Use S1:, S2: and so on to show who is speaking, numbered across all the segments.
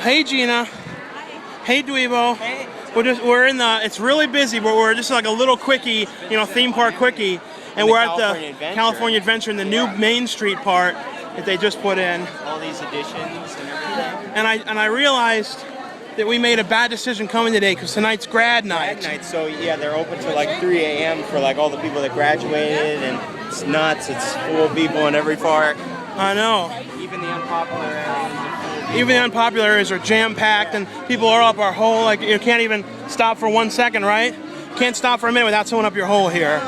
S1: Hey Gina. Hey Dweebo.
S2: Hey.
S1: We're in the. It's really busy, but we're just like a little quickie, theme park quickie, and we're at the California Adventure in the new Main Street part that they just put in.
S2: All these additions and everything.
S1: And I realized that we made a bad decision coming today because tonight's grad night.
S2: So yeah, they're open till like 3 a.m. for like all the people that graduated, and it's nuts. It's full of people in every park.
S1: I know.
S2: Even the unpopular areas.
S1: Even the unpopular areas are jam-packed, and people are up our hole. Like, you can't even stop for 1 second, right? Can't stop for a minute without someone up your hole here.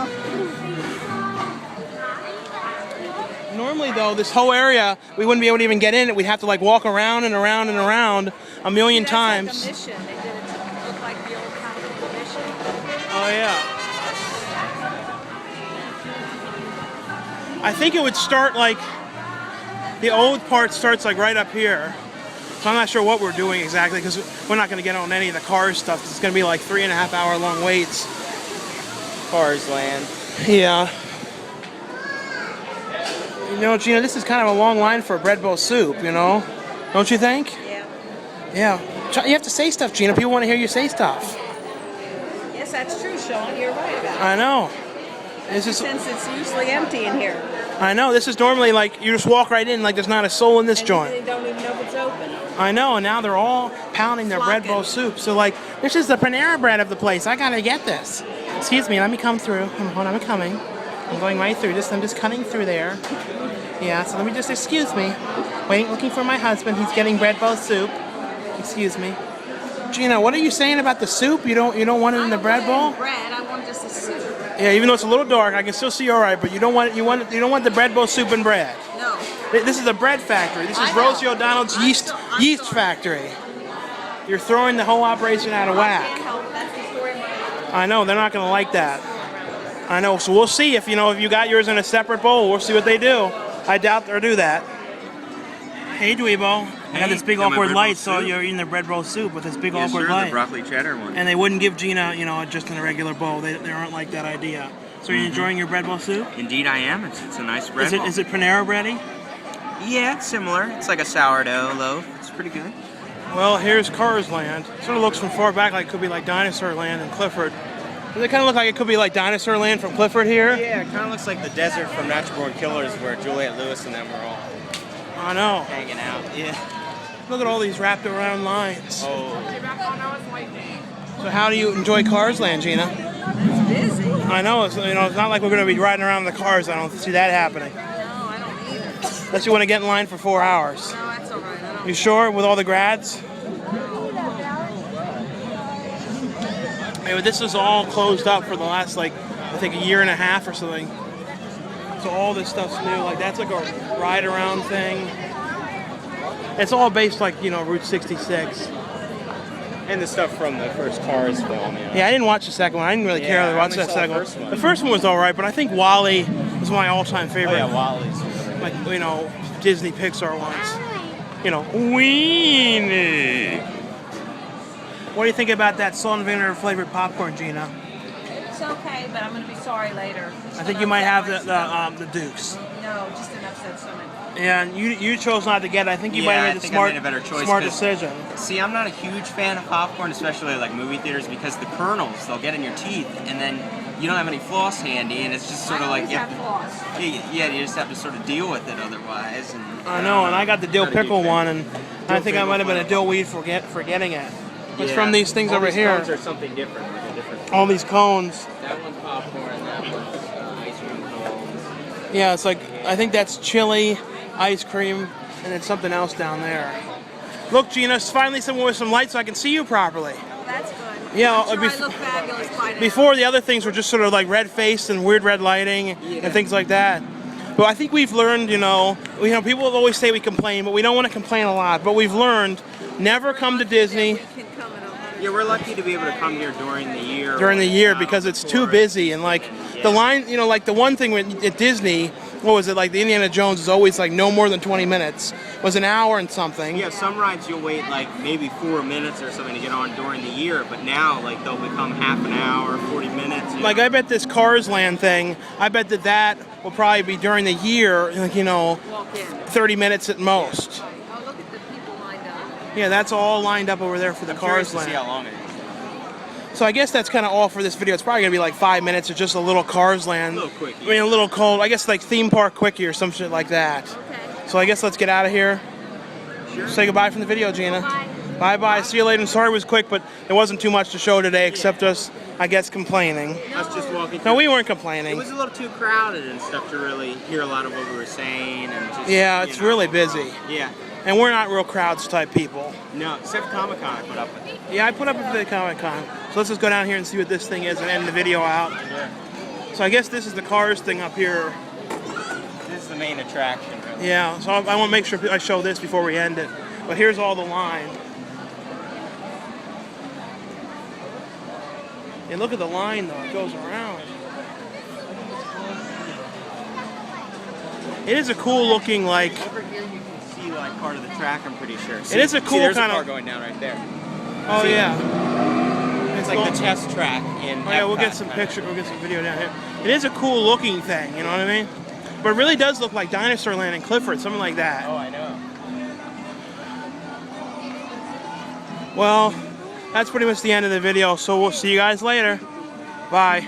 S1: Normally, though, this whole area, we wouldn't be able to even get in it. We'd have to like walk around and around and around a million times.
S3: Like a mission. They did it to look like the old Capitol mission.
S1: Oh yeah. I think it would start like the old part starts like right up here. So I'm not sure what we're doing exactly because we're not going to get on any of the Cars stuff. It's going to be like 3.5 hour long waits.
S2: Cars Land.
S1: Yeah. You know, Gina, this is kind of a long line for a bread bowl soup, you know? Don't you think?
S3: Yeah.
S1: Yeah. You have to say stuff, Gina. People want to hear you say stuff.
S3: Yes, that's true, Sean. You're right about it.
S1: I know.
S3: Since it's usually empty in here.
S1: I know. This is normally like you just walk right in like there's not a soul in this joint.
S3: They don't even know if it's open.
S1: I know, and now they're all pounding their bread bowl soup. So like, this is the Panera bread of the place. I gotta get this. Excuse me, let me come through. Hold on, I'm coming. I'm going right through this. I'm just cutting through there. Yeah, so let me just, excuse me. Waiting, looking for my husband. He's getting bread bowl soup. Excuse me. Gina, what are you saying about the soup? You don't want it in the bread bowl?
S3: Bread, I want just a soup.
S1: Yeah, even though it's a little dark, I can still see all right. But you don't want the bread bowl soup and bread.
S3: No.
S1: This is a bread factory. This is Rosie O'Donnell's yeast factory. You're throwing the whole operation out of whack.
S3: I can't help. That's the story of my life.
S1: I know, they're not going to like that. I know, so we'll see if you got yours in a separate bowl. We'll see what they do. I doubt they'll do that. Hey, Dweebo. I got this big awkward light, so you're eating the bread bowl soup with this big awkward light.
S2: The broccoli cheddar one.
S1: And they wouldn't give Gina, just in a regular bowl. They aren't like that idea. So are you enjoying your bread bowl soup?
S2: Indeed I am. It's a nice bread bowl.
S1: Is it Panera bready?
S2: Yeah, it's similar. It's like a sourdough loaf. It's pretty good.
S1: Well, here's Cars Land. Sort of looks from far back like it could be like Dinosaur Land in Clifford. Does it kind of look like it could be like Dinosaur Land from Clifford here?
S2: Yeah, it kind of looks like the desert from Natural Born Killers where Juliette Lewis and them were all
S1: I know.
S2: hanging out. Yeah.
S1: Look at all these wrapped around lines.
S2: Oh.
S1: So how do you enjoy Cars Land, Gina?
S3: It's busy.
S1: I know, it's not like we're going to be riding around in the cars. I don't see that happening.
S3: No, I don't either.
S1: Unless you want to get in line for 4 hours.
S3: No, that's all right. I don't.
S1: You sure with all the grads? Maybe this is all closed up for the last, I think a year and a half or something. So all this stuff's new. Like, that's like a ride around thing. It's all based Route 66.
S2: And the stuff from the first Cars film.
S1: Yeah, I didn't watch the second one. I didn't really care to watch that second one. The first one was all right, but I think WALL-E was my all-time favorite.
S2: Oh yeah, WALL-E's really
S1: Like, Disney Pixar ones. Weenie. What do you think about that salt and vinegar flavored popcorn, Gina?
S3: It's okay, but I'm going to be sorry later.
S1: I think you might have the Dukes.
S3: No, just an upset stomach.
S1: Yeah, and you chose not to get it. I think you might have made
S2: a better choice,
S1: smart decision.
S2: See, I'm not a huge fan of popcorn, especially like movie theaters, because the kernels, they'll get in your teeth, and then you don't have any floss handy, and it's just sort of like you just have to sort of deal with it otherwise. And
S1: I know, and I got the dill pickle one, and I think I might have been a dill weed for getting it. It's from these things over here.
S2: All these cones are something different, like a different.
S1: All these cones.
S2: That one's popcorn, that one's ice cream cones.
S1: Yeah, it's like, I think that's chili, ice cream, and then something else down there. Look, Gina, it's finally someone with some light so I can see you properly.
S3: Oh, that's good.
S1: Yeah,
S3: I'm sure I look fabulous by now.
S1: Before, the other things were just sort of like red-faced and weird red lighting and things like that. But I think we've learned, people always say we complain, but we don't want to complain a lot. But we've learned, never come to Disney.
S2: Yeah, we're lucky to be able to come here during the year.
S1: Because it's too busy, and the line, the one thing at Disney, what was it, like the Indiana Jones is always like no more than 20 minutes. It was an hour and something.
S2: Yeah, some rides you'll wait like maybe 4 minutes or something to get on during the year, but now they'll become half an hour, 40 minutes.
S1: I bet this Cars Land thing, I bet that will probably be during the year, 30 minutes at most.
S3: Oh, look at the people lined up.
S1: Yeah, that's all lined up over there for the
S2: I'm curious
S1: Cars
S2: to see
S1: Land.
S2: how long it is.
S1: So I guess that's kind of all for this video. It's probably gonna be like 5 minutes of just a little Cars Land.
S2: A little quickie.
S1: I mean, a little cold. I guess like theme park quickie or some shit like that.
S3: Okay.
S1: So I guess let's get out of here.
S2: Sure.
S1: Say goodbye from the video, Gina.
S3: Bye.
S1: Bye bye. See you later. And sorry it was quick, but there wasn't too much to show today except us, I guess, complaining.
S2: Us just walking.
S1: No,
S2: through.
S1: we weren't
S2: It
S1: complaining.
S2: was a little too crowded and stuff to really hear a lot of what we were saying and just.
S1: Yeah,
S2: you
S1: it's
S2: know.
S1: really busy.
S2: Yeah.
S1: And we're not real crowds type people.
S2: No, except Comic-Con I put up with it.
S1: Yeah, I put up with the Comic-Con. So let's just go down here and see what this thing is and end the video out.
S2: Yeah.
S1: So I guess this is the Cars thing up here.
S2: This is the main attraction, really.
S1: Yeah, so I want to make sure I show this before we end it. But here's all the line. And look at the line though, it goes around. It is a cool looking like,
S2: Over here you can see like part of the track, I'm pretty sure.
S1: it is a cool
S2: there's
S1: kind
S2: a car
S1: of,
S2: going down right there.
S1: oh
S2: See?
S1: yeah.
S2: It's like the test track in
S1: Oh yeah, we'll get
S2: Epcot,
S1: some
S2: kinda.
S1: picture, we'll get some video down here. It is a cool looking thing, you know what I mean? But it really does look like Dinosaur Land in Clifford, something like that.
S2: Oh, I know.
S1: Well, that's pretty much the end of the video, so we'll see you guys later. Bye.